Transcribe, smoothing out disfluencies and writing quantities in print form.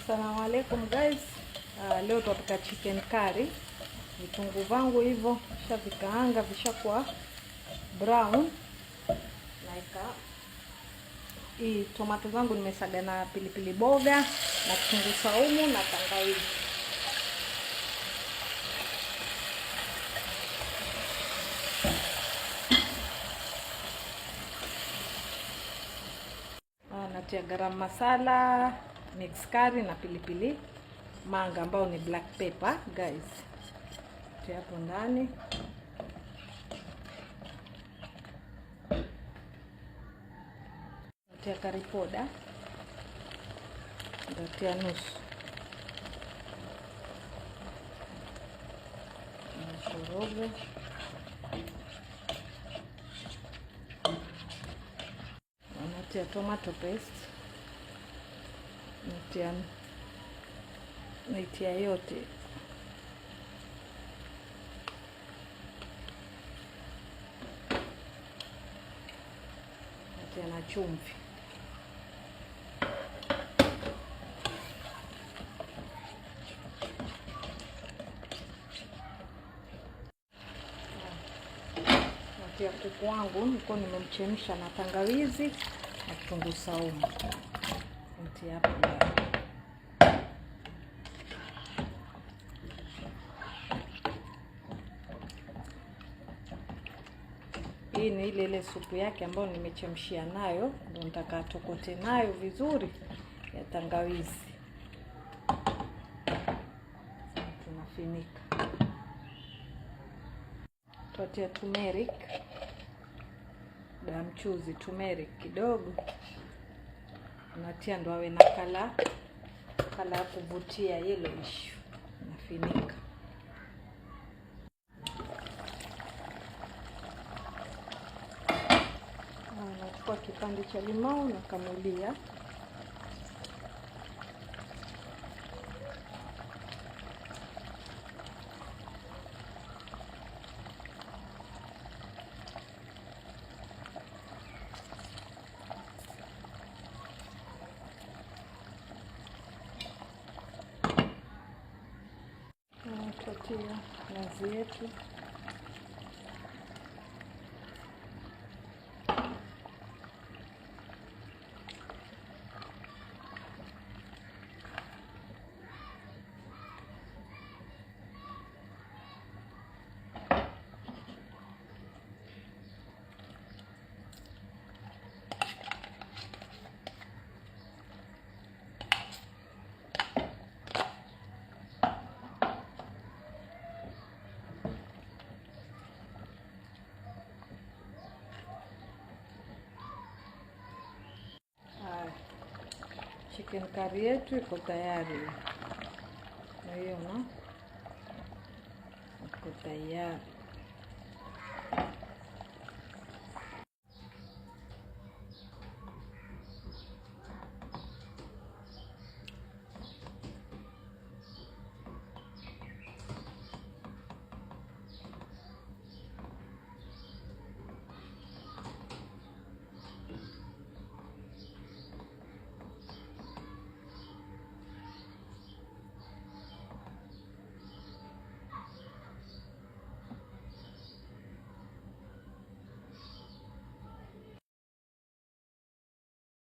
Assalamu alaikum guys. Leo tutapika chicken curry. Vitunguu vangu hivyo shavikaanga vishakuwa brown. Naika hii tomato zangu nimesaga na pilipili boga na kitunguu saumu na tangawizi. Natia garam masala, mix curry na pilipili manga ambao ni black pepper guys. Tia hapo ndani. Natia curry powder. Natia nusu. Nakoroga. Natia tomato paste. Natia yote. Natia na chumvi. Natia kuku wangu niko nimemchemsha na tangawizi na kitunguu saumu. Natia hapo ndani. Hii ni ile supu yake ambayo nimechemshia nayo, ndio nitaka tokote nayo vizuri ya tangawizi. Tunafinika. Tutia turmeric. Dawa mchuzi turmeric kidogo. Natia ndo awe na kala ya kuvutia yellowish. Nafinika. Nachukua kipande cha limau na kamulia. Tutia nazi yetu. Chicken curry yetu iko tayari. Na hiyo iko tayari.